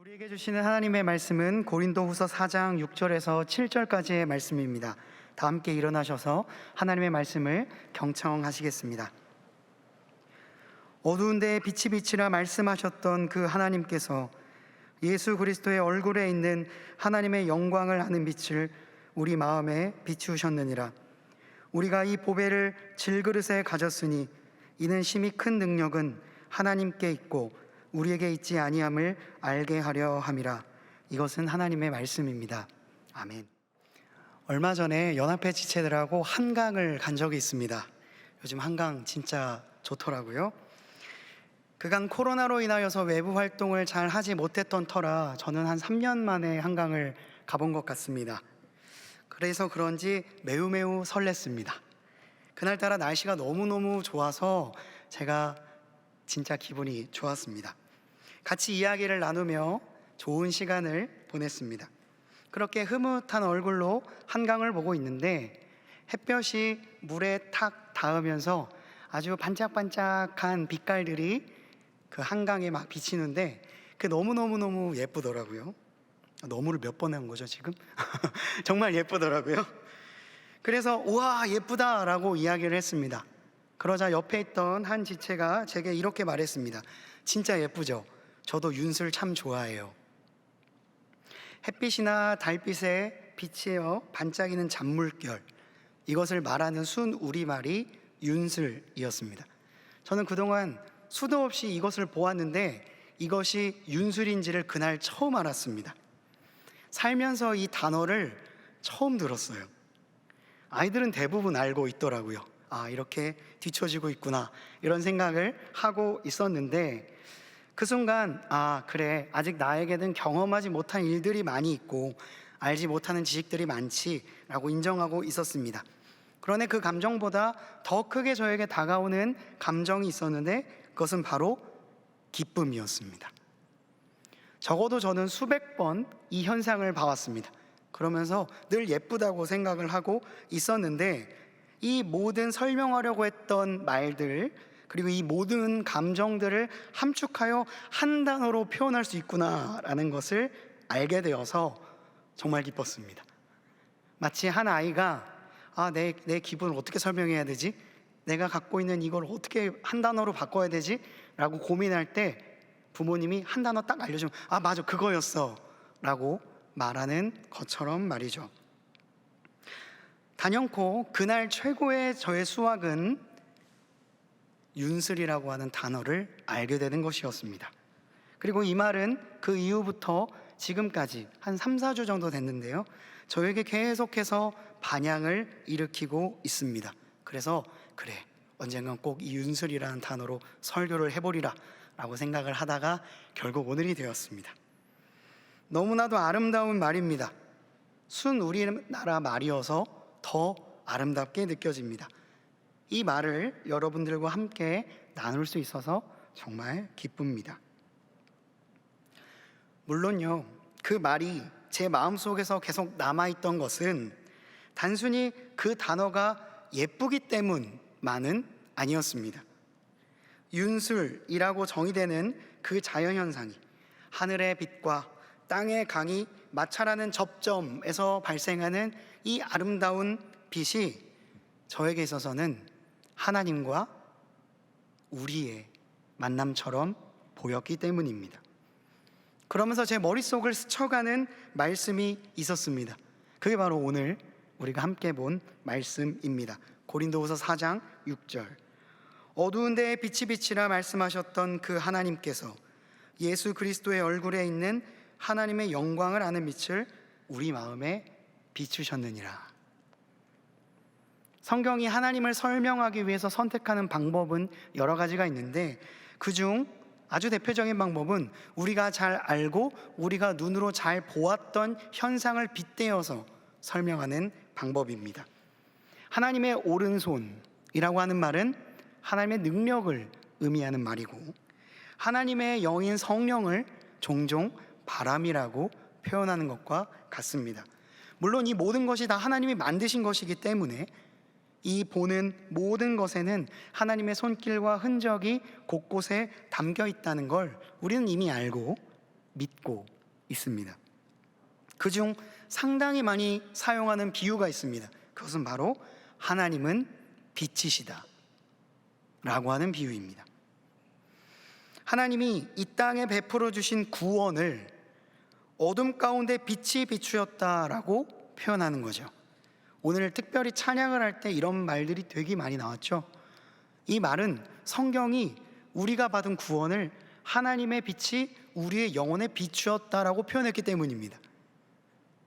우리에게 주시는 하나님의 말씀은 고린도후서 4장 6절에서 7절까지의 말씀입니다. 다 함께 일어나셔서 하나님의 말씀을 경청하시겠습니다. 어두운 데에 빛이 비치라 말씀하셨던 그 하나님께서 예수 그리스도의 얼굴에 있는 하나님의 영광을 아는 빛을 우리 마음에 비추셨느니라. 우리가 이 보배를 질그릇에 가졌으니 이는 심히 큰 능력은 하나님께 있고 우리에게 있지 아니함을 알게 하려 함이라. 이것은 하나님의 말씀입니다. 아멘. 얼마 전에 연합회 지체들하고 한강을 간 적이 있습니다. 요즘 한강 진짜 좋더라고요. 그간 코로나로 인하여서 외부 활동을 잘 하지 못했던 터라 저는 한 3년 만에 한강을 가본 것 같습니다. 그래서 그런지 매우 설렜습니다. 그날따라 날씨가 너무너무 좋아서 제가 진짜 기분이 좋았습니다. 같이 이야기를 나누며 좋은 시간을 보냈습니다. 그렇게 흐뭇한 얼굴로 한강을 보고 있는데 햇볕이 물에 탁 닿으면서 아주 반짝반짝한 빛깔들이 그 한강에 막 비치는데 그 너무너무 예쁘더라고요. 너무를 몇 번 한 거죠 지금? 정말 예쁘더라고요. 그래서 우와 예쁘다라고 이야기를 했습니다. 그러자 옆에 있던 한 지체가 제게 이렇게 말했습니다. 진짜 예쁘죠? 저도 윤술 참 좋아해요. 햇빛이나 달빛에 비치어 반짝이는 잔물결, 이것을 말하는 순 우리말이 윤술이었습니다. 저는 그동안 수도 없이 이것을 보았는데 이것이 윤술인지를 그날 처음 알았습니다. 살면서 이 단어를 처음 들었어요. 아이들은 대부분 알고 있더라고요. 아, 이렇게 뒤처지고 있구나 이런 생각을 하고 있었는데 그 순간 아 그래, 아직 나에게는 경험하지 못한 일들이 많이 있고 알지 못하는 지식들이 많지 라고 인정하고 있었습니다. 그런데 그 감정보다 더 크게 저에게 다가오는 감정이 있었는데 그것은 바로 기쁨이었습니다. 적어도 저는 수백 번 이 현상을 봐왔습니다. 그러면서 늘 예쁘다고 생각을 하고 있었는데 이 모든 설명하려고 했던 말들, 그리고 이 모든 감정들을 함축하여 한 단어로 표현할 수 있구나라는 것을 알게 되어서 정말 기뻤습니다. 마치 한 아이가 내 기분을 어떻게 설명해야 되지? 내가 갖고 있는 이걸 어떻게 한 단어로 바꿔야 되지? 라고 고민할 때 부모님이 한 단어 딱 알려주면 맞아 그거였어 라고 말하는 것처럼 말이죠. 단연코 그날 최고의 저의 수확은 윤슬이라고 하는 단어를 알게 되는 것이었습니다. 그리고 이 말은 그 이후부터 지금까지 한 3, 4주 정도 됐는데요, 저에게 계속해서 반향을 일으키고 있습니다. 그래서 그래, 언젠간 꼭 이 윤슬이라는 단어로 설교를 해보리라 라고 생각을 하다가 결국 오늘이 되었습니다. 너무나도 아름다운 말입니다. 순 우리나라 말이어서 더 아름답게 느껴집니다. 이 말을 여러분들과 함께 나눌 수 있어서 정말 기쁩니다. 물론요, 그 말이 제 마음속에서 계속 남아있던 것은 단순히 그 단어가 예쁘기 때문만은 아니었습니다. 윤술이라고 정의되는 그 자연현상이 하늘의 빛과 땅의 강이 마찰하는 접점에서 발생하는 이 아름다운 빛이 저에게 있어서는 하나님과 우리의 만남처럼 보였기 때문입니다. 그러면서 제 머릿속을 스쳐가는 말씀이 있었습니다. 그게 바로 오늘 우리가 함께 본 말씀입니다. 고린도후서 4장 6절. 어두운 데에 빛이 비치라 말씀하셨던 그 하나님께서 예수 그리스도의 얼굴에 있는 하나님의 영광을 아는 빛을 우리 마음에 비추셨느니라. 성경이 하나님을 설명하기 위해서 선택하는 방법은 여러 가지가 있는데 그중 아주 대표적인 방법은 우리가 잘 알고 우리가 눈으로 잘 보았던 현상을 빗대어서 설명하는 방법입니다. 하나님의 오른손이라고 하는 말은 하나님의 능력을 의미하는 말이고, 하나님의 영인 성령을 종종 바람이라고 표현하는 것과 같습니다. 물론 이 모든 것이 다 하나님이 만드신 것이기 때문에 이 보는 모든 것에는 하나님의 손길과 흔적이 곳곳에 담겨 있다는 걸 우리는 이미 알고 믿고 있습니다. 그중 상당히 많이 사용하는 비유가 있습니다. 그것은 바로 하나님은 빛이시다 라고 하는 비유입니다. 하나님이 이 땅에 베풀어 주신 구원을 어둠 가운데 빛이 비추었다라고 표현하는 거죠. 오늘 특별히 찬양을 할 때 이런 말들이 되게 많이 나왔죠. 이 말은 성경이 우리가 받은 구원을 하나님의 빛이 우리의 영혼에 비추었다라고 표현했기 때문입니다.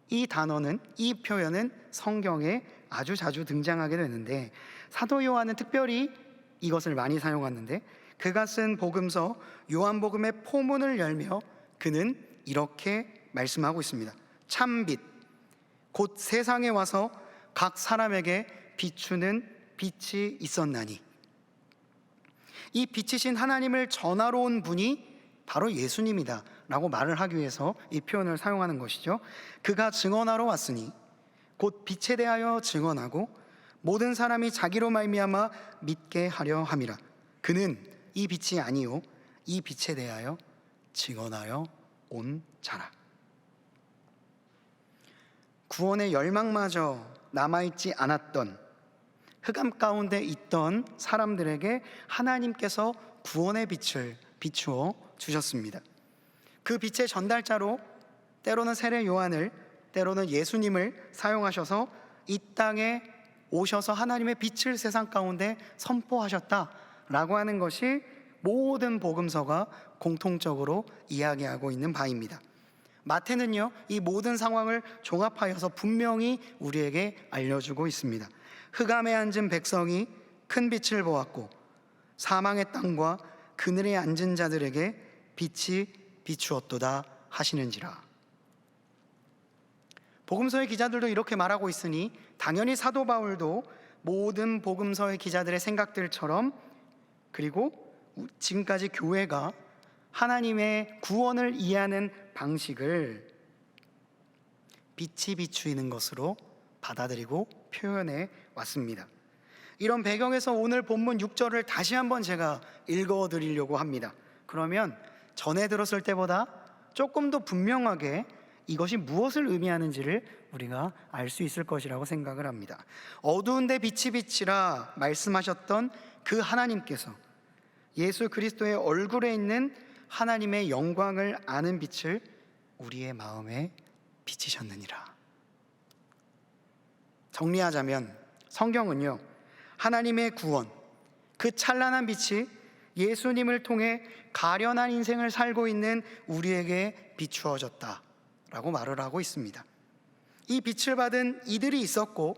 이 단어는, 이 표현은 성경에 아주 자주 등장하게 되는데, 사도 요한은 특별히 이것을 많이 사용하는데, 그가 쓴 복음서 요한복음의 포문을 열며 그는 이렇게 말씀하고 있습니다. 참빛, 곧 세상에 와서 각 사람에게 비추는 빛이 있었나니. 이 빛이신 하나님을 전하러 온 분이 바로 예수님이다 라고 말을 하기 위해서 이 표현을 사용하는 것이죠. 그가 증언하러 왔으니, 곧 빛에 대하여 증언하고 모든 사람이 자기로 말미암아 믿게 하려 함이라. 그는 이 빛이 아니요 이 빛에 대하여 증언하여 온 자라. 구원의 열망마저 남아있지 않았던 흑암 가운데 있던 사람들에게 하나님께서 구원의 빛을 비추어 주셨습니다. 그 빛의 전달자로 때로는 세례 요한을, 때로는 예수님을 사용하셔서 이 땅에 오셔서 하나님의 빛을 세상 가운데 선포하셨다라고 하는 것이 모든 복음서가 공통적으로 이야기하고 있는 바입니다. 마태는요, 이 모든 상황을 종합하여서 분명히 우리에게 알려주고 있습니다. 흑암에 앉은 백성이 큰 빛을 보았고 사망의 땅과 그늘에 앉은 자들에게 빛이 비추었도다 하시는지라. 복음서의 기자들도 이렇게 말하고 있으니 당연히 사도 바울도 모든 복음서의 기자들의 생각들처럼, 그리고 지금까지 교회가 하나님의 구원을 이해하는 방식을 빛이 비추이는 것으로 받아들이고 표현해 왔습니다. 이런 배경에서 오늘 본문 6절을 다시 한번 제가 읽어드리려고 합니다. 그러면 전에 들었을 때보다 조금 더 분명하게 이것이 무엇을 의미하는지를 우리가 알 수 있을 것이라고 생각을 합니다. 어두운데 빛이 비치라 말씀하셨던 그 하나님께서 예수 그리스도의 얼굴에 있는 하나님의 영광을 아는 빛을 우리의 마음에 비치셨느니라. 정리하자면 성경은요, 하나님의 구원, 그 찬란한 빛이 예수님을 통해 가련한 인생을 살고 있는 우리에게 비추어졌다라고 말을 하고 있습니다. 이 빛을 받은 이들이 있었고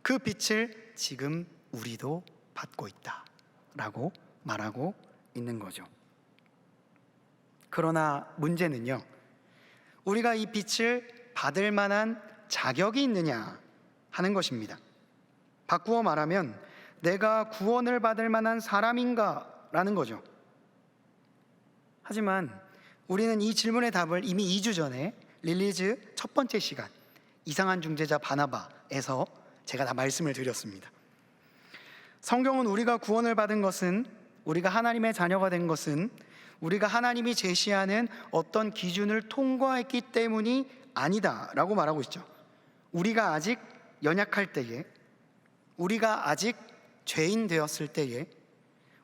그 빛을 지금 우리도 받고 있다라고 말하고 있는 거죠. 그러나 문제는요, 우리가 이 빛을 받을 만한 자격이 있느냐 하는 것입니다. 바꾸어 말하면 내가 구원을 받을 만한 사람인가 라는 거죠. 하지만 우리는 이 질문의 답을 이미 2주 전에 릴리즈 첫 번째 시간 이상한 중재자 바나바에서 제가 다 말씀을 드렸습니다. 성경은 우리가 구원을 받은 것은, 우리가 하나님의 자녀가 된 것은 우리가 하나님이 제시하는 어떤 기준을 통과했기 때문이 아니다 라고 말하고 있죠. 우리가 아직 연약할 때에, 우리가 아직 죄인 되었을 때에,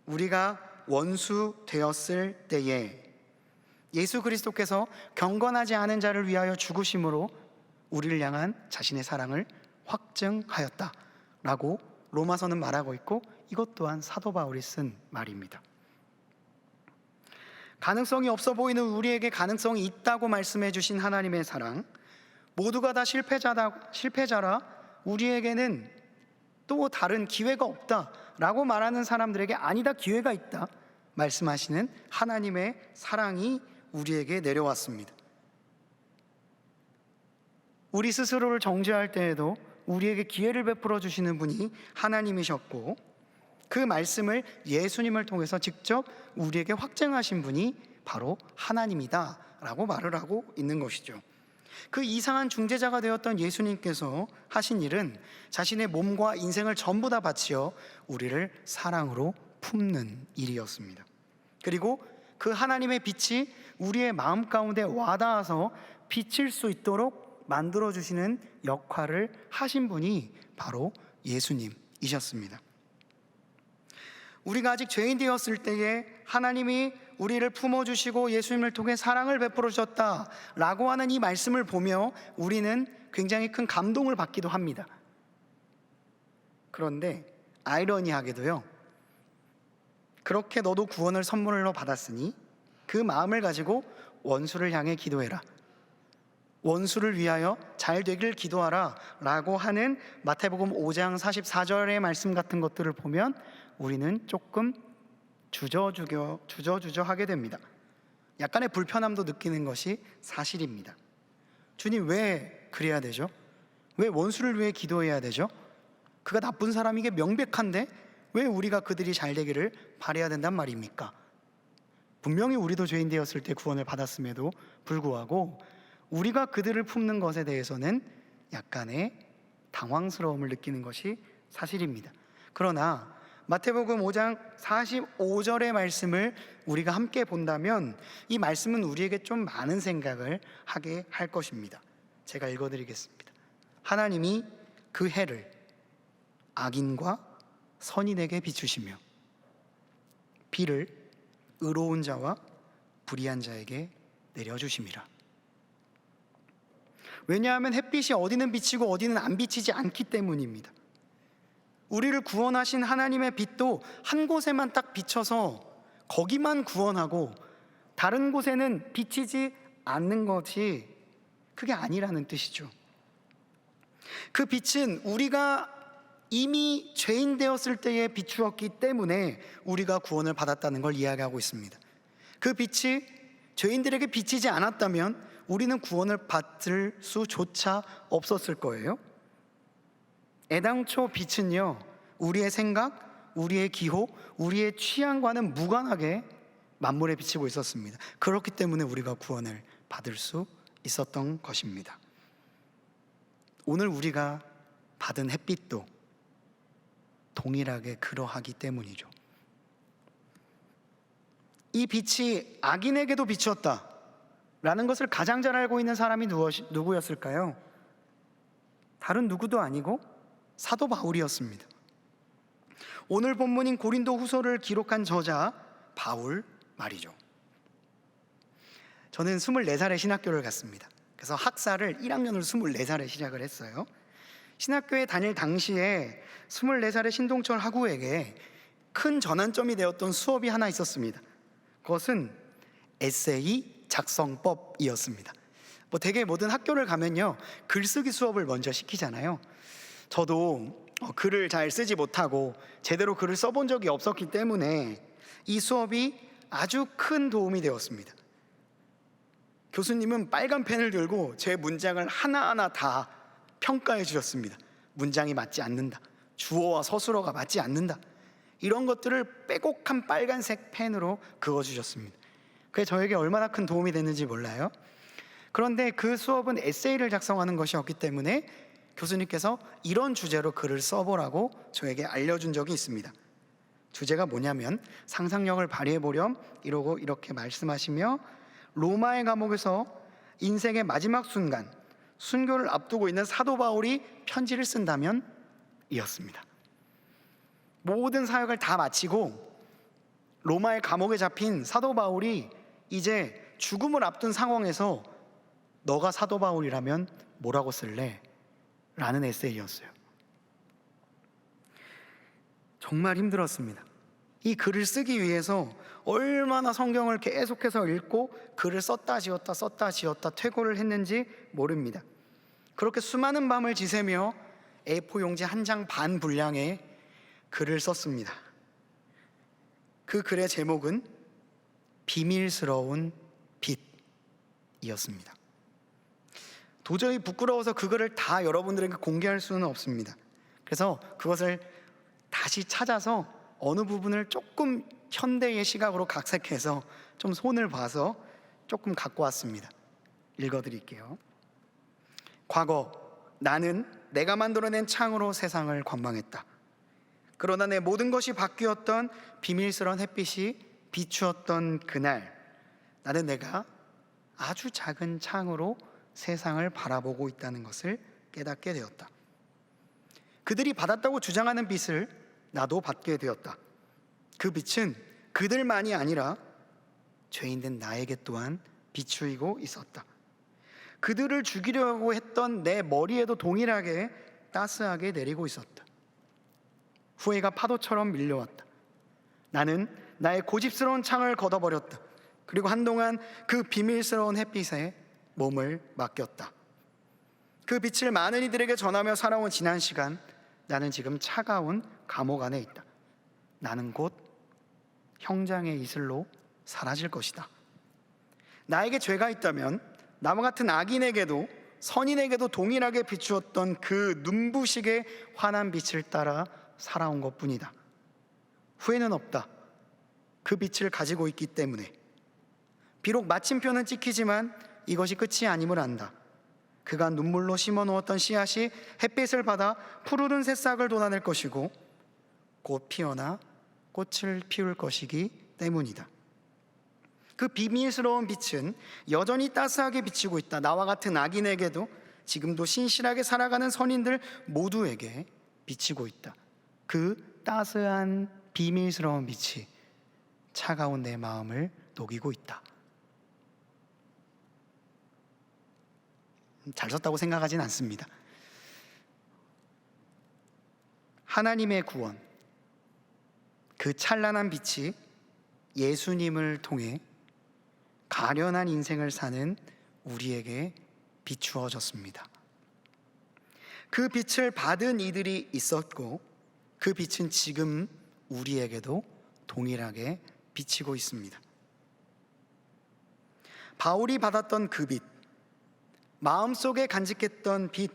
우리가 원수 되었을 때에 예수 그리스도께서 경건하지 않은 자를 위하여 죽으심으로 우리를 향한 자신의 사랑을 확증하였다라고 로마서는 말하고 있고, 이것 또한 사도 바울이 쓴 말입니다. 가능성이 없어 보이는 우리에게 가능성이 있다고 말씀해 주신 하나님의 사랑, 모두가 다 실패자라 우리에게는 또 다른 기회가 없다라고 말하는 사람들에게 아니다, 기회가 있다 말씀하시는 하나님의 사랑이 우리에게 내려왔습니다. 우리 스스로를 정죄할 때에도 우리에게 기회를 베풀어 주시는 분이 하나님이셨고, 그 말씀을 예수님을 통해서 직접 우리에게 확증하신 분이 바로 하나님이다 라고 말을 하고 있는 것이죠. 그 이상한 중재자가 되었던 예수님께서 하신 일은 자신의 몸과 인생을 전부 다 바치어 우리를 사랑으로 품는 일이었습니다. 그리고 그 하나님의 빛이 우리의 마음 가운데 와닿아서 비칠 수 있도록 만들어주시는 역할을 하신 분이 바로 예수님이셨습니다. 우리가 아직 죄인 되었을 때에 하나님이 우리를 품어주시고 예수님을 통해 사랑을 베풀어 주셨다라고 하는 이 말씀을 보며 우리는 굉장히 큰 감동을 받기도 합니다. 그런데 아이러니하게도요, 그렇게 너도 구원을 선물로 받았으니 그 마음을 가지고 원수를 향해 기도해라, 원수를 위하여 잘 되길 기도하라 라고 하는 마태복음 5장 44절의 말씀 같은 것들을 보면 우리는 조금 주저하게 됩니다. 약간의 불편함도 느끼는 것이 사실입니다. 주님, 왜 그래야 되죠? 왜 원수를 위해 기도해야 되죠? 그가 나쁜 사람이게 명백한데 왜 우리가 그들이 잘 되기를 바라야 된단 말입니까? 분명히 우리도 죄인 되었을 때 구원을 받았음에도 불구하고 우리가 그들을 품는 것에 대해서는 약간의 당황스러움을 느끼는 것이 사실입니다. 그러나 마태복음 5장 45절의 말씀을 우리가 함께 본다면 이 말씀은 우리에게 좀 많은 생각을 하게 할 것입니다. 제가 읽어드리겠습니다. 하나님이 그 해를 악인과 선인에게 비추시며 비를 의로운 자와 불의한 자에게 내려주심이라. 왜냐하면 햇빛이 어디는 비치고 어디는 안 비치지 않기 때문입니다. 우리를 구원하신 하나님의 빛도 한 곳에만 딱 비쳐서 거기만 구원하고 다른 곳에는 비치지 않는 것이 그게 아니라는 뜻이죠. 그 빛은 우리가 이미 죄인 되었을 때에 비추었기 때문에 우리가 구원을 받았다는 걸 이야기하고 있습니다. 그 빛이 죄인들에게 비치지 않았다면 우리는 구원을 받을 수조차 없었을 거예요. 애당초 빛은요, 우리의 생각, 우리의 기호, 우리의 취향과는 무관하게 만물에 비치고 있었습니다. 그렇기 때문에 우리가 구원을 받을 수 있었던 것입니다. 오늘 우리가 받은 햇빛도 동일하게 그러하기 때문이죠. 이 빛이 악인에게도 비추었다 라는 것을 가장 잘 알고 있는 사람이 누구였을까요? 다른 누구도 아니고 사도 바울이었습니다. 오늘 본문인 고린도 후서를 기록한 저자 바울 말이죠. 저는 24살에 신학교를 갔습니다. 그래서 학사를 1학년으로 24살에 시작을 했어요. 신학교에 다닐 당시에 24살의 신동철 학우에게 큰 전환점이 되었던 수업이 하나 있었습니다. 그것은 에세이 작성법이었습니다. 되게 모든 학교를 가면요, 글쓰기 수업을 먼저 시키잖아요. 저도 글을 잘 쓰지 못하고 제대로 글을 써본 적이 없었기 때문에 이 수업이 아주 큰 도움이 되었습니다. 교수님은 빨간 펜을 들고 제 문장을 하나하나 다 평가해 주셨습니다. 문장이 맞지 않는다, 주어와 서술어가 맞지 않는다, 이런 것들을 빼곡한 빨간색 펜으로 그어주셨습니다. 그게 저에게 얼마나 큰 도움이 됐는지 몰라요. 그런데 그 수업은 에세이를 작성하는 것이었기 때문에 교수님께서 이런 주제로 글을 써보라고 저에게 알려준 적이 있습니다. 주제가 뭐냐면 상상력을 발휘해보렴 이러고 이렇게 말씀하시며 로마의 감옥에서 인생의 마지막 순간 순교를 앞두고 있는 사도 바울이 편지를 쓴다면 이었습니다. 모든 사역을 다 마치고 로마의 감옥에 잡힌 사도 바울이 이제 죽음을 앞둔 상황에서 너가 사도 바울이라면 뭐라고 쓸래? 라는 에세이였어요. 정말 힘들었습니다. 이 글을 쓰기 위해서 얼마나 성경을 계속해서 읽고 글을 썼다 지웠다 퇴고를 했는지 모릅니다. 그렇게 수많은 밤을 지새며 A4 용지 한 장 반 분량의 글을 썼습니다. 그 글의 제목은 비밀스러운 빛이었습니다. 도저히 부끄러워서 그 글을 다 여러분들에게 공개할 수는 없습니다. 그래서 그것을 다시 찾아서 어느 부분을 조금 현대의 시각으로 각색해서 좀 손을 봐서 조금 갖고 왔습니다. 읽어드릴게요. 과거 나는 내가 만들어낸 창으로 세상을 관망했다. 그러나 내 모든 것이 바뀌었던 비밀스러운 햇빛이 비추었던 그날, 나는 내가 아주 작은 창으로 세상을 바라보고 있다는 것을 깨닫게 되었다. 그들이 받았다고 주장하는 빛을 나도 받게 되었다. 그 빛은 그들만이 아니라 죄인된 나에게 또한 비추이고 있었다. 그들을 죽이려고 했던 내 머리에도 동일하게 따스하게 내리고 있었다. 후회가 파도처럼 밀려왔다. 나는 나의 고집스러운 창을 걷어버렸다. 그리고 한동안 그 비밀스러운 햇빛에 몸을 맡겼다. 그 빛을 많은 이들에게 전하며 살아온 지난 시간, 나는 지금 차가운 감옥 안에 있다. 나는 곧 형장의 이슬로 사라질 것이다. 나에게 죄가 있다면 나와 같은 악인에게도 선인에게도 동일하게 비추었던 그 눈부시게 환한 빛을 따라 살아온 것뿐이다. 후회는 없다. 그 빛을 가지고 있기 때문에. 비록 마침표는 찍히지만 이것이 끝이 아님을 안다. 그가 눈물로 심어놓았던 씨앗이 햇빛을 받아 푸르른 새싹을 돋아낼 것이고 곧 피어나 꽃을 피울 것이기 때문이다. 그 비밀스러운 빛은 여전히 따스하게 비치고 있다. 나와 같은 악인에게도, 지금도 신실하게 살아가는 선인들 모두에게 비치고 있다. 그 따스한 비밀스러운 빛이 차가운 내 마음을 녹이고 있다. 잘 썼다고 생각하진 않습니다. 하나님의 구원, 그 찬란한 빛이 예수님을 통해 가련한 인생을 사는 우리에게 비추어졌습니다. 그 빛을 받은 이들이 있었고 그 빛은 지금 우리에게도 동일하게 비치고 있습니다. 바울이 받았던 그 빛, 마음속에 간직했던 빛,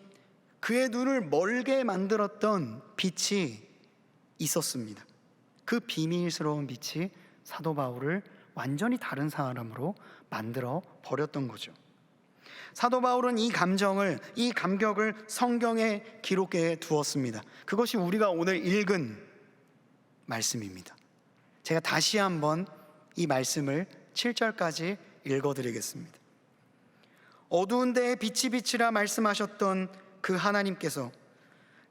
그의 눈을 멀게 만들었던 빛이 있었습니다. 그 비밀스러운 빛이 사도 바울을 완전히 다른 사람으로 만들어 버렸던 거죠. 사도 바울은 이 감정을, 이 감격을 성경에 기록해 두었습니다. 그것이 우리가 오늘 읽은 말씀입니다. 제가 다시 한번 이 말씀을 7절까지 읽어드리겠습니다. 어두운 데에 빛이 비치라 말씀하셨던 그 하나님께서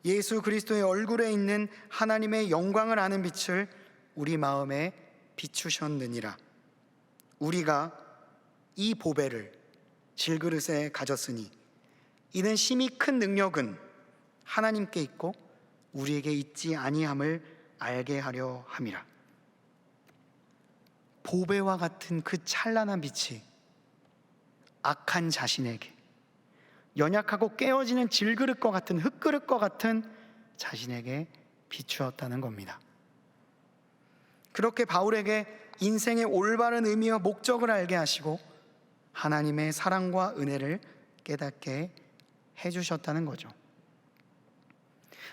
예수 그리스도의 얼굴에 있는 하나님의 영광을 아는 빛을 우리 마음에 비추셨느니라. 우리가 이 보배를 질그릇에 가졌으니 이는 심히 큰 능력은 하나님께 있고 우리에게 있지 아니함을 알게 하려 함이라. 보배와 같은 그 찬란한 빛이 악한 자신에게, 연약하고 깨어지는 질그릇과 같은, 흙그릇과 같은 자신에게 비추었다는 겁니다. 그렇게 바울에게 인생의 올바른 의미와 목적을 알게 하시고 하나님의 사랑과 은혜를 깨닫게 해주셨다는 거죠.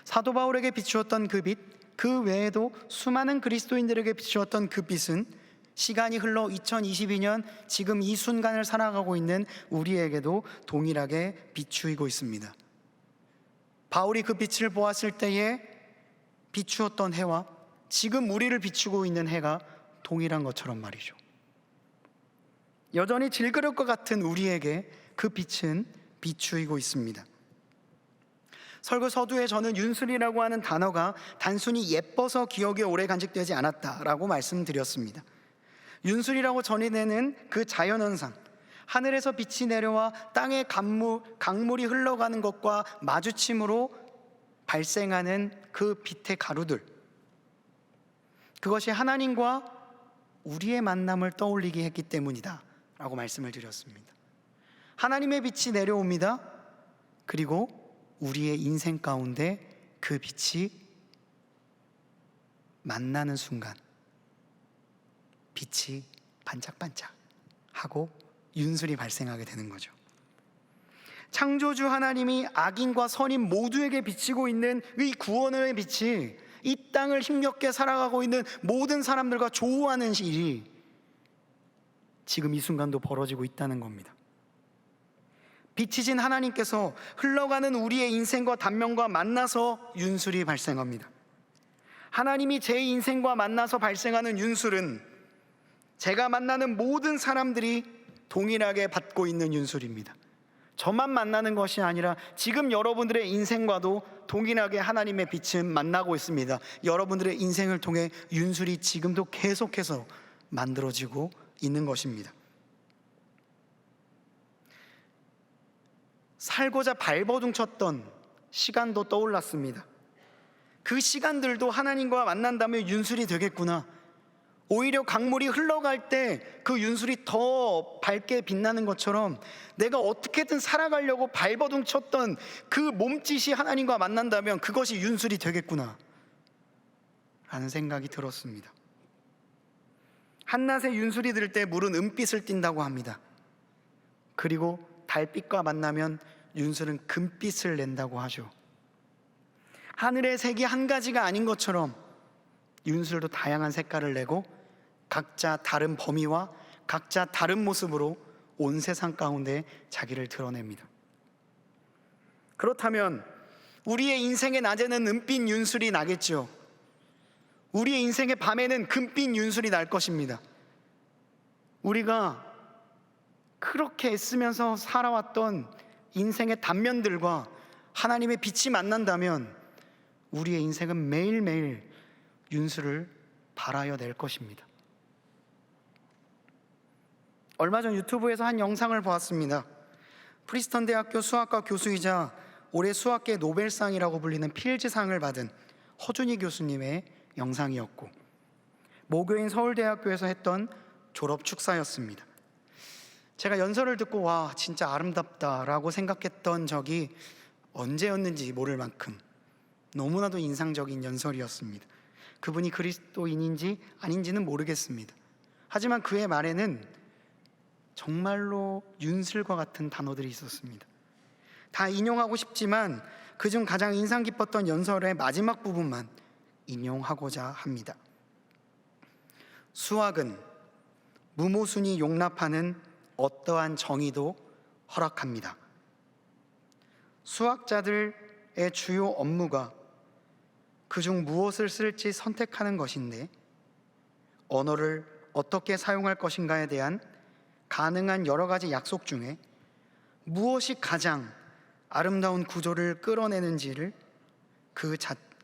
사도 바울에게 비추었던 그 빛, 그 외에도 수많은 그리스도인들에게 비추었던 그 빛은 시간이 흘러 2022년 지금 이 순간을 살아가고 있는 우리에게도 동일하게 비추이고 있습니다. 바울이 그 빛을 보았을 때에 비추었던 해와 지금 우리를 비추고 있는 해가 동일한 것처럼 말이죠. 여전히 질그릇과 같은 우리에게 그 빛은 비추이고 있습니다. 설교 서두에 저는 윤술이라고 하는 단어가 단순히 예뻐서 기억에 오래 간직되지 않았다라고 말씀드렸습니다. 윤술이라고 전해내는 그 자연현상, 하늘에서 빛이 내려와 땅에 강물이 흘러가는 것과 마주침으로 발생하는 그 빛의 가루들, 그것이 하나님과 우리의 만남을 떠올리게 했기 때문이다 라고 말씀을 드렸습니다. 하나님의 빛이 내려옵니다. 그리고 우리의 인생 가운데 그 빛이 만나는 순간 빛이 반짝반짝 하고 윤술이 발생하게 되는 거죠. 창조주 하나님이 악인과 선인 모두에게 비치고 있는 이 구원의 빛이 이 땅을 힘겹게 살아가고 있는 모든 사람들과 조우하는 일이 지금 이 순간도 벌어지고 있다는 겁니다. 빛이신 하나님께서 흘러가는 우리의 인생과 단면과 만나서 윤술이 발생합니다. 하나님이 제 인생과 만나서 발생하는 윤술은 제가 만나는 모든 사람들이 동일하게 받고 있는 윤술입니다. 저만 만나는 것이 아니라 지금 여러분들의 인생과도 동일하게 하나님의 빛은 만나고 있습니다. 여러분들의 인생을 통해 윤술이 지금도 계속해서 만들어지고 있는 것입니다. 살고자 발버둥 쳤던 시간도 떠올랐습니다. 그 시간들도 하나님과 만난다면 윤술이 되겠구나. 오히려 강물이 흘러갈 때 그 윤술이 더 밝게 빛나는 것처럼 내가 어떻게든 살아가려고 발버둥 쳤던 그 몸짓이 하나님과 만난다면 그것이 윤술이 되겠구나 라는 생각이 들었습니다. 한낮에 윤술이 들 때 물은 은빛을 띈다고 합니다. 그리고 달빛과 만나면 윤술은 금빛을 낸다고 하죠. 하늘의 색이 한 가지가 아닌 것처럼 윤술도 다양한 색깔을 내고 각자 다른 범위와 각자 다른 모습으로 온 세상 가운데 자기를 드러냅니다. 그렇다면 우리의 인생의 낮에는 은빛 윤술이 나겠죠. 우리의 인생의 밤에는 금빛 윤술이 날 것입니다. 우리가 그렇게 애쓰면서 살아왔던 인생의 단면들과 하나님의 빛이 만난다면 우리의 인생은 매일매일 윤술을 발하여 낼 것입니다. 얼마 전 유튜브에서 한 영상을 보았습니다. 프리스턴 대학교 수학과 교수이자 올해 수학계 노벨상이라고 불리는 필즈상을 받은 허준희 교수님의 영상이었고, 모교인 서울대학교에서 했던 졸업 축사였습니다. 제가 연설을 듣고 와 진짜 아름답다라고 생각했던 적이 언제였는지 모를 만큼 너무나도 인상적인 연설이었습니다. 그분이 그리스도인인지 아닌지는 모르겠습니다. 하지만 그의 말에는 정말로 윤슬과 같은 단어들이 있었습니다. 다 인용하고 싶지만 그중 가장 인상 깊었던 연설의 마지막 부분만 인용하고자 합니다. 수학은 무모순이 용납하는 어떠한 정의도 허락합니다. 수학자들의 주요 업무가 그중 무엇을 쓸지 선택하는 것인데, 언어를 어떻게 사용할 것인가에 대한 가능한 여러 가지 약속 중에 무엇이 가장 아름다운 구조를 끌어내는지를 그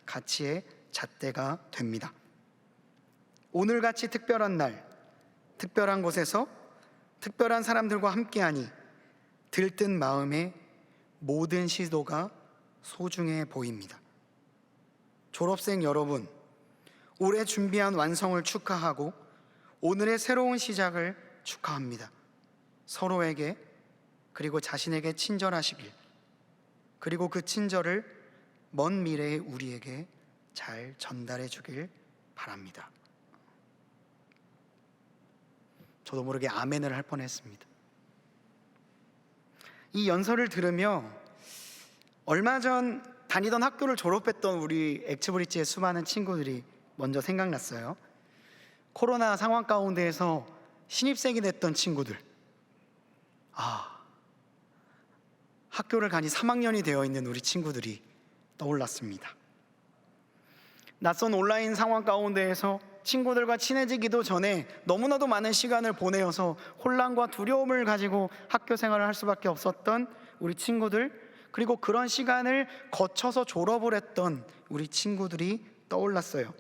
가치의 잣대가 됩니다. 오늘같이 특별한 날, 특별한 곳에서 특별한 사람들과 함께하니 들뜬 마음에 모든 시도가 소중해 보입니다. 졸업생 여러분, 올해 준비한 완성을 축하하고 오늘의 새로운 시작을 축하합니다. 서로에게 그리고 자신에게 친절하시길, 그리고 그 친절을 먼 미래의 우리에게 잘 전달해 주길 바랍니다. 저도 모르게 아멘을 할 뻔했습니다. 이 연설을 들으며 얼마 전 다니던 학교를 졸업했던 우리 엑츠브릿지의 수많은 친구들이 먼저 생각났어요. 코로나 상황 가운데에서 신입생이 됐던 친구들, 학교를 가니 3학년이 되어 있는 우리 친구들이 떠올랐습니다. 낯선 온라인 상황 가운데에서 친구들과 친해지기도 전에 너무나도 많은 시간을 보내어서 혼란과 두려움을 가지고 학교 생활을 할 수밖에 없었던 우리 친구들, 그리고 그런 시간을 거쳐서 졸업을 했던 우리 친구들이 떠올랐어요.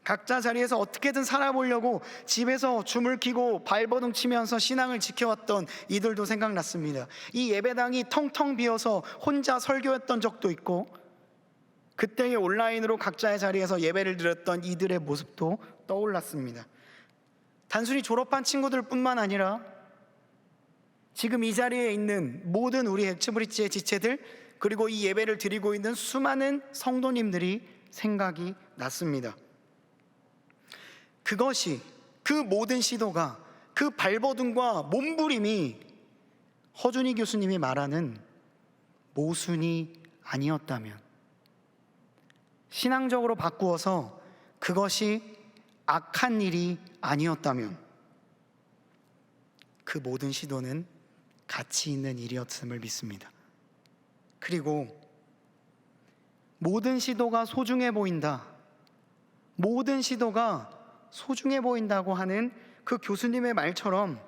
각자 자리에서 어떻게든 살아보려고 집에서 춤을 켜고 발버둥 치면서 신앙을 지켜왔던 이들도 생각났습니다. 이 예배당이 텅텅 비어서 혼자 설교했던 적도 있고, 그때의 온라인으로 각자의 자리에서 예배를 드렸던 이들의 모습도 떠올랐습니다. 단순히 졸업한 친구들 뿐만 아니라 지금 이 자리에 있는 모든 우리 엑츠브릿지의 지체들, 그리고 이 예배를 드리고 있는 수많은 성도님들이 생각이 났습니다. 그것이, 그 모든 시도가, 그 발버둥과 몸부림이 허준희 교수님이 말하는 모순이 아니었다면, 신앙적으로 바꾸어서 그것이 악한 일이 아니었다면, 그 모든 시도는 가치 있는 일이었음을 믿습니다. 그리고 모든 시도가 소중해 보인다, 모든 시도가 소중해 보인다고 하는 그 교수님의 말처럼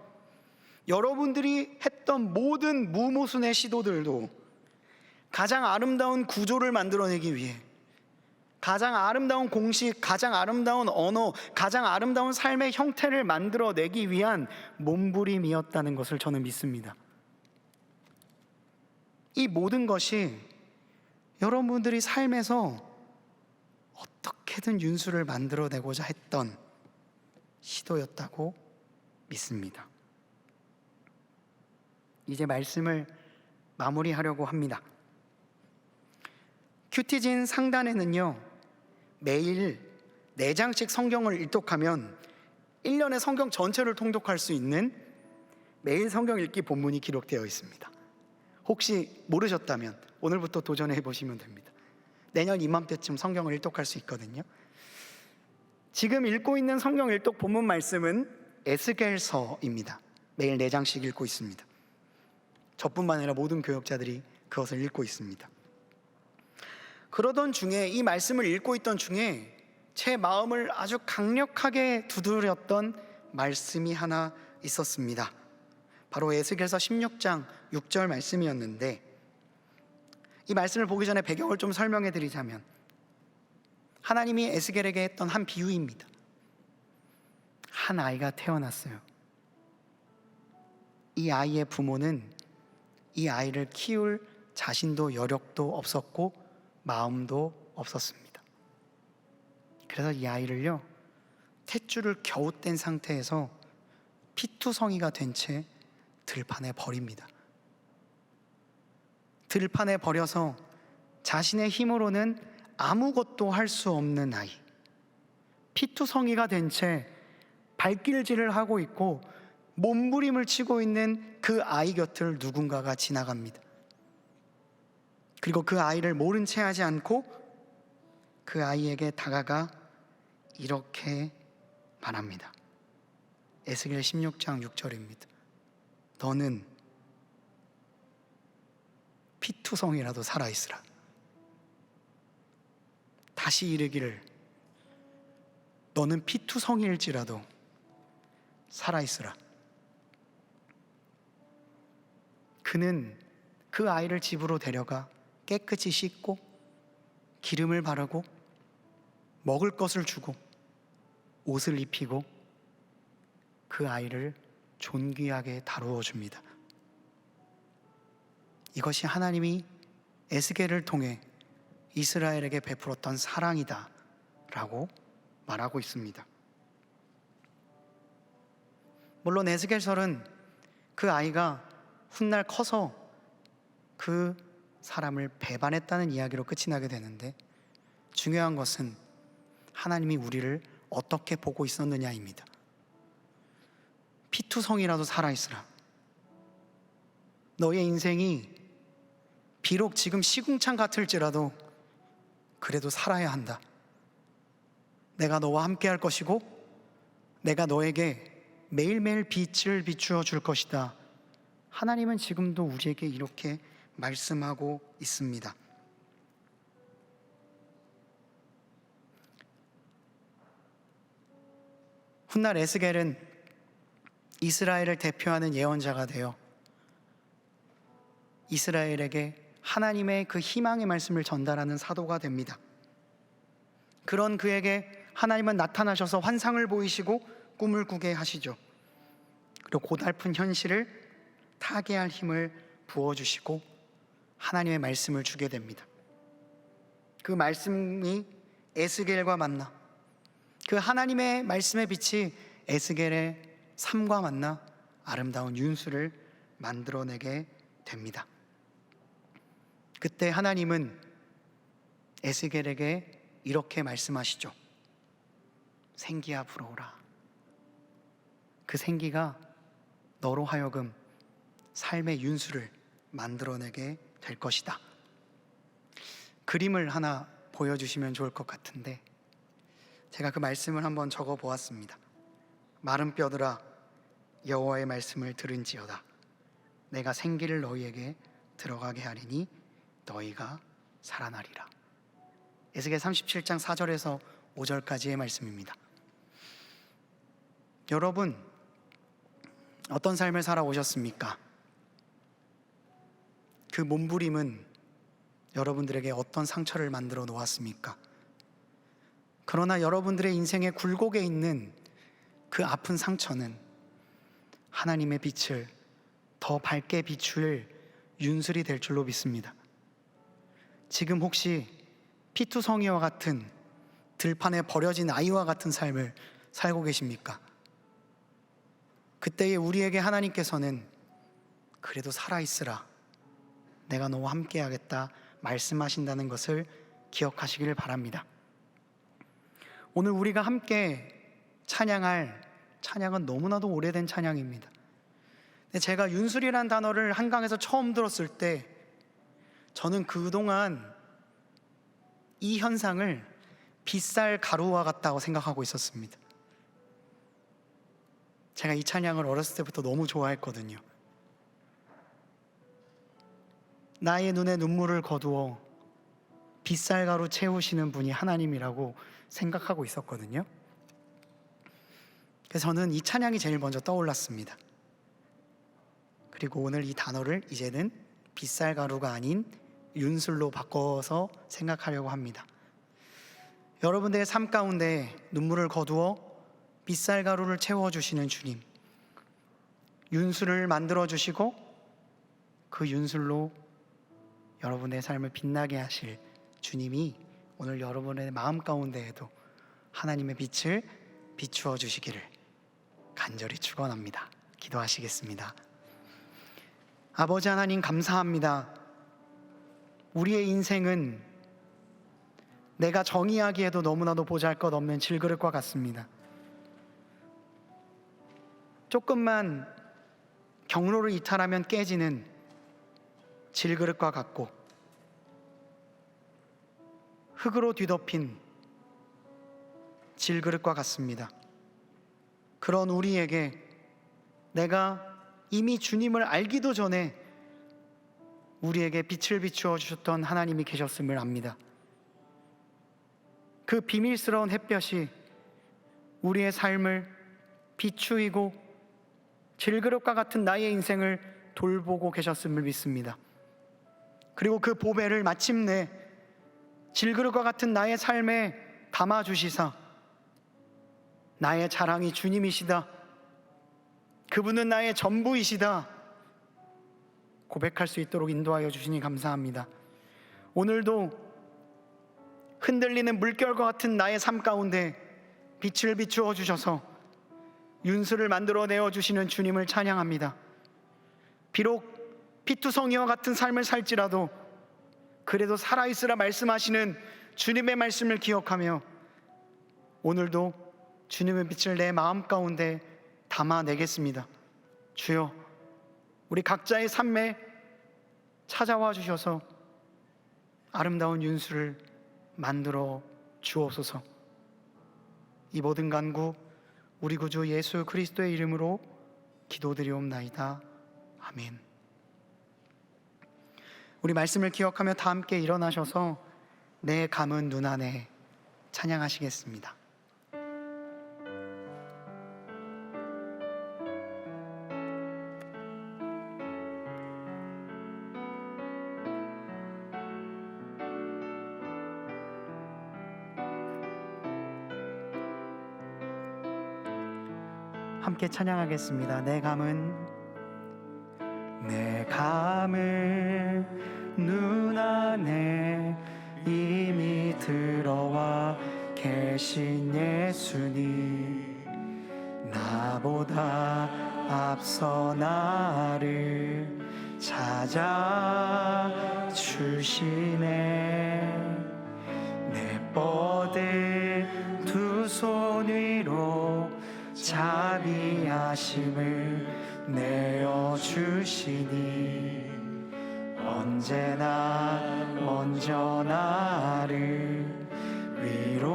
여러분들이 했던 모든 무모순의 시도들도 가장 아름다운 구조를 만들어내기 위해, 가장 아름다운 공식, 가장 아름다운 언어, 가장 아름다운 삶의 형태를 만들어내기 위한 몸부림이었다는 것을 저는 믿습니다. 이 모든 것이 여러분들이 삶에서 어떻게든 윤수를 만들어내고자 했던 시도였다고 믿습니다. 이제 말씀을 마무리하려고 합니다. 큐티진 상단에는요, 매일 4장씩 성경을 일독하면 1년의 성경 전체를 통독할 수 있는 매일 성경 읽기 본문이 기록되어 있습니다. 혹시 모르셨다면 오늘부터 도전해 보시면 됩니다. 내년 이맘때쯤 성경을 일독할 수 있거든요. 지금 읽고 있는 성경 일독 본문 말씀은 에스겔서입니다. 매일 4장씩 읽고 있습니다. 저뿐만 아니라 모든 교역자들이 그것을 읽고 있습니다. 그러던 중에, 이 말씀을 읽고 있던 중에 제 마음을 아주 강력하게 두드렸던 말씀이 하나 있었습니다. 바로 에스겔서 16장 6절 말씀이었는데, 이 말씀을 보기 전에 배경을 좀 설명해 드리자면, 하나님이 에스겔에게 했던 한 비유입니다. 한 아이가 태어났어요. 이 아이의 부모는 이 아이를 키울 자신도 여력도 없었고 마음도 없었습니다. 그래서 이 아이를요, 탯줄을 겨우 뗀 상태에서 피투성이가 된 채 들판에 버립니다. 들판에 버려서 자신의 힘으로는 아무것도 할 수 없는 아이, 피투성이가 된 채 발길질을 하고 있고 몸부림을 치고 있는 그 아이 곁을 누군가가 지나갑니다. 그리고 그 아이를 모른 채 하지 않고 그 아이에게 다가가 이렇게 말합니다. 에스겔 16장 6절입니다. 너는 피투성이라도 살아있으라. 다시 이르기를, 너는 피투성일지라도 살아있으라. 그는 그 아이를 집으로 데려가 깨끗이 씻고 기름을 바르고 먹을 것을 주고 옷을 입히고 그 아이를 존귀하게 다루어 줍니다. 이것이 하나님이 에스겔을 통해 이스라엘에게 베풀었던 사랑이다 라고 말하고 있습니다. 물론 에스겔설은 그 아이가 훗날 커서 그 사람을 배반했다는 이야기로 끝이 나게 되는데, 중요한 것은 하나님이 우리를 어떻게 보고 있었느냐입니다. 피투성이라도 살아있으라. 너의 인생이 비록 지금 시궁창 같을지라도 그래도 살아야 한다. 내가 너와 함께 할 것이고 내가 너에게 매일매일 빛을 비추어 줄 것이다. 하나님은 지금도 우리에게 이렇게 말씀하고 있습니다. 훗날 에스겔은 이스라엘을 대표하는 예언자가 되어 이스라엘에게 하나님의 그 희망의 말씀을 전달하는 사도가 됩니다. 그런 그에게 하나님은 나타나셔서 환상을 보이시고 꿈을 꾸게 하시죠. 그리고 고달픈 현실을 타개할 힘을 부어주시고 하나님의 말씀을 주게 됩니다. 그 말씀이 에스겔과 만나, 그 하나님의 말씀의 빛이 에스겔의 삶과 만나 아름다운 윤수를 만들어내게 됩니다. 그때 하나님은 에스겔에게 이렇게 말씀하시죠. 생기야 불어오라. 그 생기가 너로 하여금 삶의 윤수를 만들어내게 될 것이다. 그림을 하나 보여주시면 좋을 것 같은데, 제가 그 말씀을 한번 적어 보았습니다. 마른 뼈들아, 여호와의 말씀을 들은지어다. 내가 생기를 너희에게 들어가게 하리니 너희가 살아나리라. 에스겔 37장 4절에서 5절까지의 말씀입니다. 여러분, 어떤 삶을 살아오셨습니까? 그 몸부림은 여러분들에게 어떤 상처를 만들어 놓았습니까? 그러나 여러분들의 인생의 굴곡에 있는 그 아픈 상처는 하나님의 빛을 더 밝게 비출 윤술이 될 줄로 믿습니다. 지금 혹시 피투성이와 같은 들판에 버려진 아이와 같은 삶을 살고 계십니까? 그때에 우리에게 하나님께서는 그래도 살아있으라, 내가 너와 함께하겠다 말씀하신다는 것을 기억하시기를 바랍니다. 오늘 우리가 함께 찬양할 찬양은 너무나도 오래된 찬양입니다. 제가 윤술이라는 단어를 한강에서 처음 들었을 때 저는 그동안 이 현상을 빗살 가루와 같다고 생각하고 있었습니다. 제가 이 찬양을 어렸을 때부터 너무 좋아했거든요. 나의 눈에 눈물을 거두어 빗살가루 채우시는 분이 하나님이라고 생각하고 있었거든요. 그래서 저는 이 찬양이 제일 먼저 떠올랐습니다. 그리고 오늘 이 단어를 이제는 빗살가루가 아닌 윤술로 바꿔서 생각하려고 합니다. 여러분들의 삶 가운데 눈물을 거두어 빗살가루를 채워주시는 주님, 윤술을 만들어주시고 그 윤술로 여러분의 삶을 빛나게 하실 주님이 오늘 여러분의 마음 가운데에도 하나님의 빛을 비추어 주시기를 간절히 축원합니다. 기도하시겠습니다. 아버지 하나님, 감사합니다. 우리의 인생은 내가 정의하기에도 너무나도 보잘것없는 질그릇과 같습니다. 조금만 경로를 이탈하면 깨지는 질그릇과 같고 흙으로 뒤덮인 질그릇과 같습니다. 그런 우리에게 내가 이미 주님을 알기도 전에 우리에게 빛을 비추어 주셨던 하나님이 계셨음을 압니다. 그 비밀스러운 햇볕이 우리의 삶을 비추이고 질그릇과 같은 나의 인생을 돌보고 계셨음을 믿습니다. 그리고 그 보배를 마침내 질그릇과 같은 나의 삶에 담아주시사 나의 자랑이 주님이시다, 그분은 나의 전부이시다 고백할 수 있도록 인도하여 주시니 감사합니다. 오늘도 흔들리는 물결과 같은 나의 삶 가운데 빛을 비추어 주셔서 윤술을 만들어내어 주시는 주님을 찬양합니다. 비록 피투성이와 같은 삶을 살지라도 그래도 살아있으라 말씀하시는 주님의 말씀을 기억하며 오늘도 주님의 빛을 내 마음 가운데 담아내겠습니다. 주여, 우리 각자의 삶에 찾아와 주셔서 아름다운 윤술을 만들어 주옵소서. 이 모든 간구 우리 구주 예수 그리스도의 이름으로 기도드리옵나이다. 아멘. 우리 말씀을 기억하며 다 함께 일어나셔서 내 감은 눈 안에 찬양하시겠습니다. 함께 찬양하겠습니다. 내 감은 눈 안에 이미 들어와 계신 예수님, 나보다 앞서 나를 찾아주시네. 내 뻗을 두 손 위로 자비하심을 내어주시니 언제나 먼저 나를 위로하시네.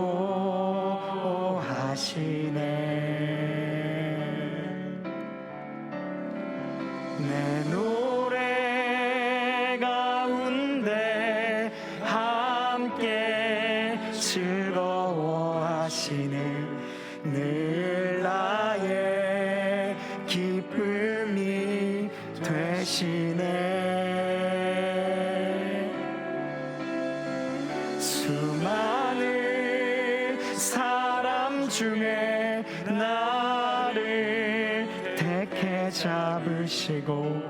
내 노래 가운데 함께 즐거워하시네. 늘 나의 수많은 사람 중에 나를 택해 잡으시고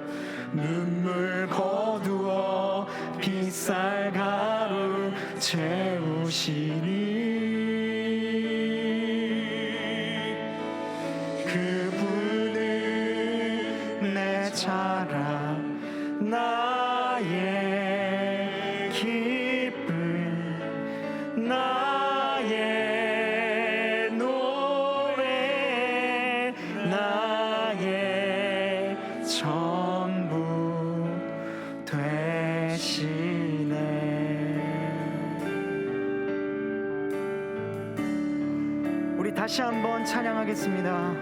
눈물 거두어 빗살 가루 채우시니 그분은 내 자랑 나의 기쁨 나의 노래 나의 전부 되시네. 우리 다시 한번 찬양하겠습니다.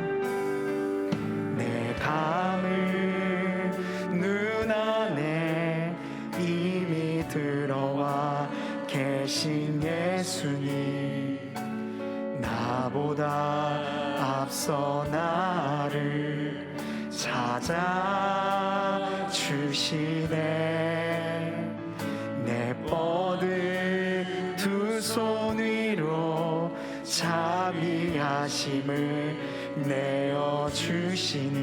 내 감을 눈 안에 이미 들어와 계신 예수님 나보다 앞서 나를 찾아주시네. 내 뻗은 두 손 위로 자비하심을 내어주시니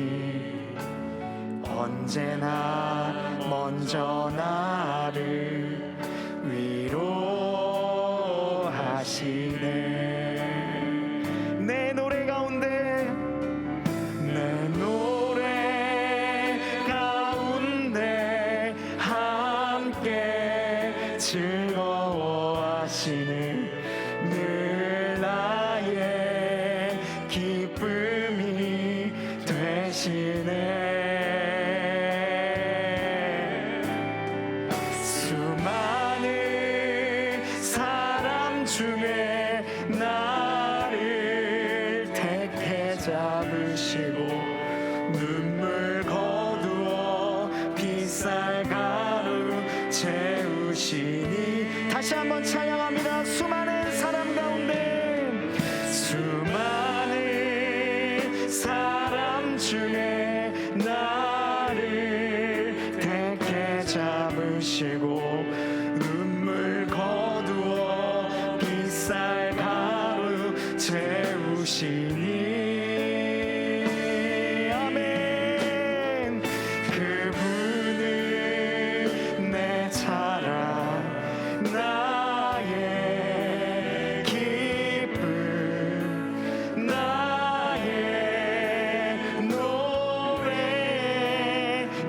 언제나 먼저 나를 위로하시네. 내 노래 가운데 내 노래 가운데 함께 즐거워하시는 늘 나의 기쁨이 되시네. 수많은 사람 중에 나를 택해 잡으시고 눈물 거두어 빗살 가루 채우시니 다시 한번 찬양합니다. 수많은 사람 가운데 수많은 사람 중에 나를 택해 잡으시고 눈물 거두어 빗살 가루 채우시니 아멘. 그분은 내 자랑 나의 기쁨 나의 노래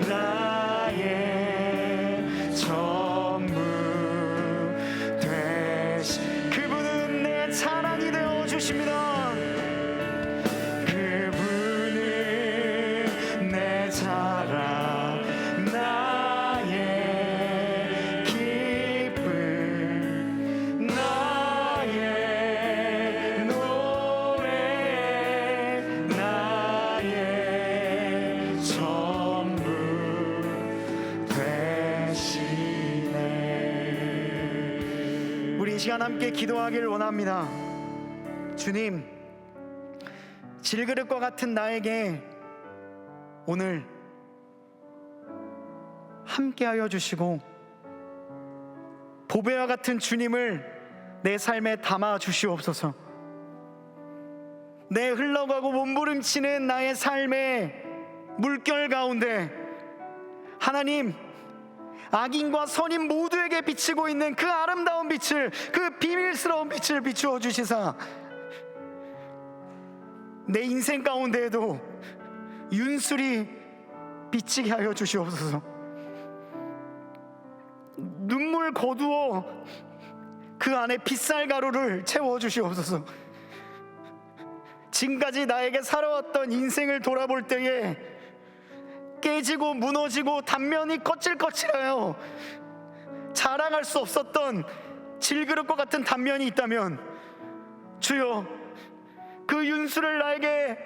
나의 전부 되시. 그분은 내 자랑이 되어 주십니다. 그분은 내 자랑 나의 기쁨 나의 노래 나의 전부 되시네. 우리 이 시간 함께 기도하기를 원합니다. 주님, 질그릇과 같은 나에게 오늘 함께하여 주시고 보배와 같은 주님을 내 삶에 담아 주시옵소서. 내 흘러가고 몸부림치는 나의 삶의 물결 가운데 하나님, 악인과 선인 모두에게 비치고 있는 그 아름다운 빛을, 그 비밀스러운 빛을 비추어 주시사 내 인생 가운데에도 윤술이 비치게 하여 주시옵소서. 눈물 거두어 그 안에 빗살 가루를 채워 주시옵소서. 지금까지 나에게 살아왔던 인생을 돌아볼 때에 깨지고 무너지고 단면이 거칠거칠하여 자랑할 수 없었던 질그릇과 같은 단면이 있다면 주여, 그 윤수를 나에게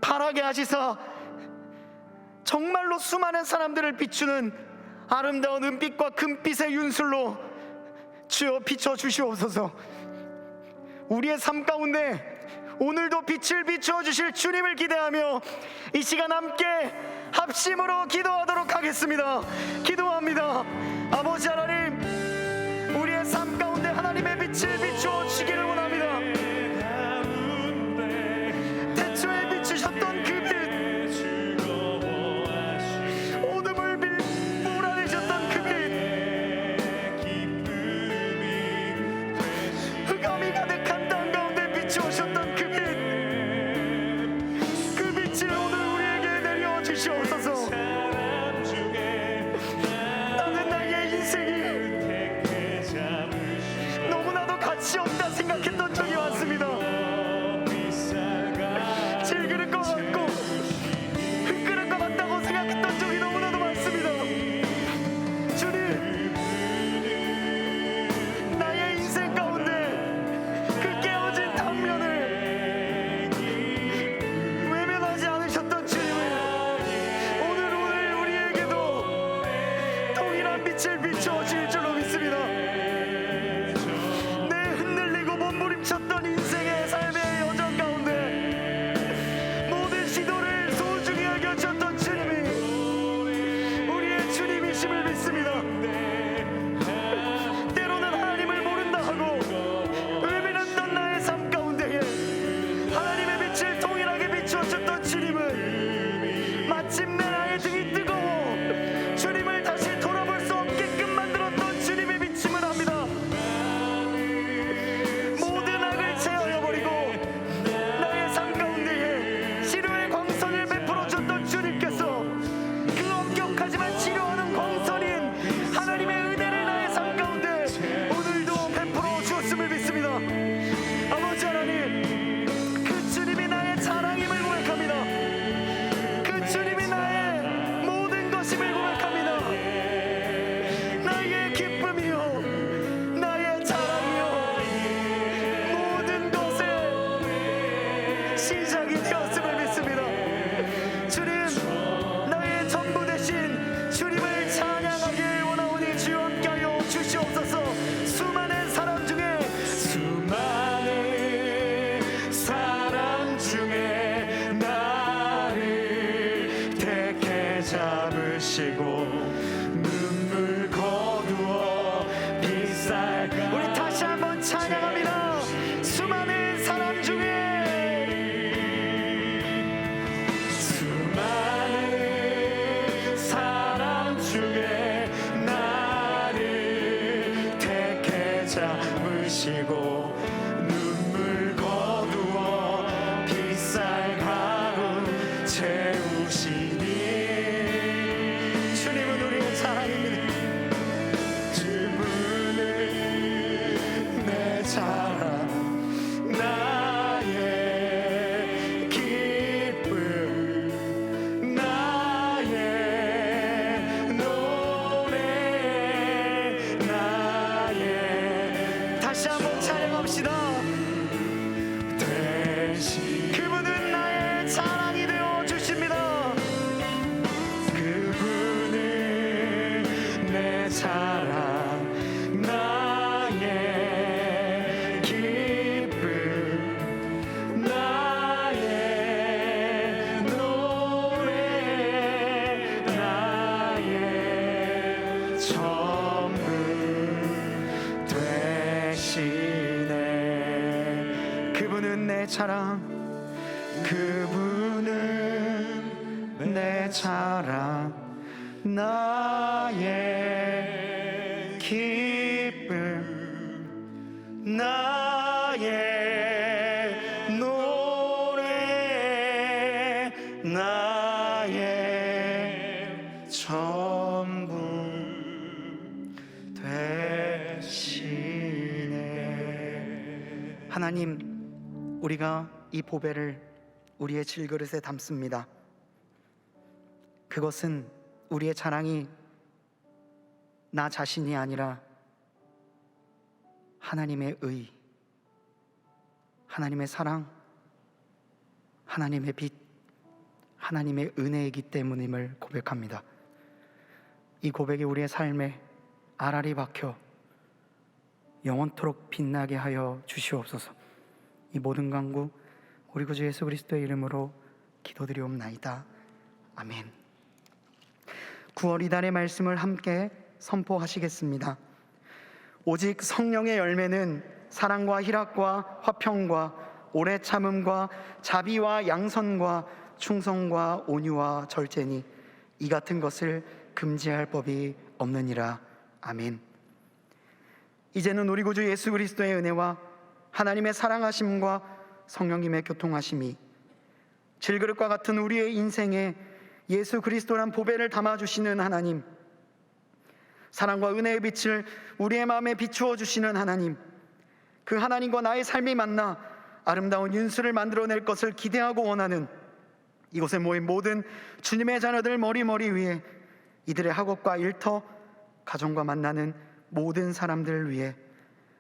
바라게 하시사 정말로 수많은 사람들을 비추는 아름다운 은빛과 금빛의 윤술로 주여 비춰 주시옵소서. 우리의 삶 가운데 오늘도 빛을 비추어 주실 주님을 기대하며 이 시간 함께 합심으로 기도하도록 하겠습니다. 기도합니다. 아버지 하나님, 우리의 삶 가운데 하나님의 빛을 비추어 주시기를 원합니다. 태초에 비추셨던 그 빛, 어둠을 몰아내셨던 그 빛, 흑암이 가득한 땅 가운데 비추셨던 그 빛, 그 빛을 오늘 우리에게 내려주시옵소서. 나는 나의 인생이 너무나도 가치 없다 생각했던 적이 많습니다. 질그릇 것 같고 흙그릇 것 같다고 생각했던 적이 너무나도 많습니다. 주님, 나의 인생 가운데 그 깨어진 당면을 외면하지 않으셨던 주님을 오늘 우리에게도 동일한 빛을 비춰주실 줄로 믿습니다. 내 흔들리고 몸부림쳤던 인생의 삶의 여정 가운데 모든 시도를 소중히 여겨주셨던 주님이 우리의 주님이심을 믿습니다. 때로는 하나님을 모른다 하고 외면했던 나의 삶 가운데에 하나님의 빛을 동일하게 비추어줬던 주님은 마침내 나의 등이 뜨거워 주님을 다시 돌아볼 수 없게끔 만들었던 주님의 빛임을 합니다. 모든 악을 제어해버리고 나의 삶 가운데에 치료의 광선을 베풀어줬던 주님께서 그 엄격하지만 치료하는 광선인 하나님의 은혜를 나의 삶 가운데 오늘도 베풀어 주었음을 믿습니다. 아버지 하나님, 그 주님이 나의 자랑임을 고백합니다. 그 주님이 나의 모든 것임을 고백합니다. 나의 기쁨이요, 나의 자랑이요, 모든 것의 시작이 되었음을 믿습니다. 주님, 나의 전부 되신 주님을 찬양하길 원하오니 주여 함께하여 주시옵소서. 수많은 사람 중에 나를 택해 잡으시고 눈물 거두어 빛살. 우리 다시 한번 찬양합니다. 수많은 사람 중에 나를 택해 잡으시고 눈물 거두어 빛살 가운 채우시니 주님은 우리의 자랑입니다. 주님은 내 자랑, 나의 기쁨, 나의 노래, 나의 다시 한번 찬양합시다. 그분은 나의 자랑이 되어 주십니다. 그분은 내 자랑, 나의 기쁨, 나의 노래, 나의 전부 되시네. 그분은 내 자랑, 그분은 내 자랑, 나의 기쁨, 나의 노래, 나의 전부 되시네. 하나님, 우리가 이 보배를 우리의 질그릇에 담습니다. 그것은 우리의 자랑이 나 자신이 아니라 하나님의 의, 하나님의 사랑, 하나님의 빛, 하나님의 은혜이기 때문임을 고백합니다. 이 고백이 우리의 삶에 알알이 박혀 영원토록 빛나게 하여 주시옵소서. 이 모든 간구 우리 구주 예수 그리스도의 이름으로 기도드리옵나이다. 아멘. 9월 이달의 말씀을 함께 선포하시겠습니다. 오직 성령의 열매는 사랑과 희락과 화평과 오래 참음과 자비와 양선과 충성과 온유와 절제니 이 같은 것을 금지할 법이 없느니라. 아멘. 이제는 우리 구주 예수 그리스도의 은혜와 하나님의 사랑하심과 성령님의 교통하심이 질그릇과 같은 우리의 인생에 예수 그리스도란 보배를 담아주시는 하나님, 사랑과 은혜의 빛을 우리의 마음에 비추어 주시는 하나님, 그 하나님과 나의 삶이 만나 아름다운 윤수를 만들어낼 것을 기대하고 원하는 이곳에 모인 모든 주님의 자녀들 머리 위에, 이들의 학업과 일터, 가정과 만나는 모든 사람들을 위해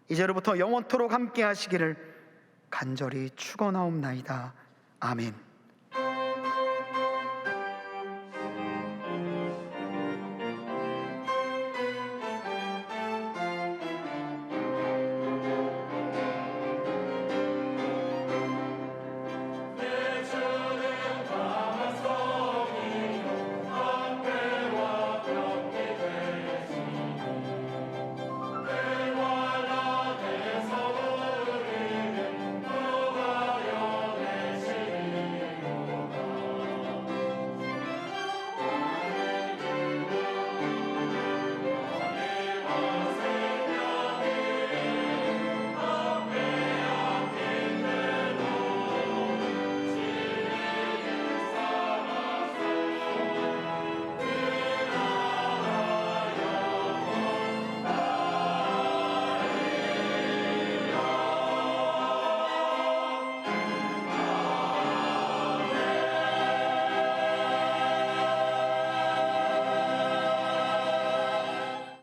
이제로부터 영원토록 함께 하시기를 간절히 축원하옵나이다. 아멘.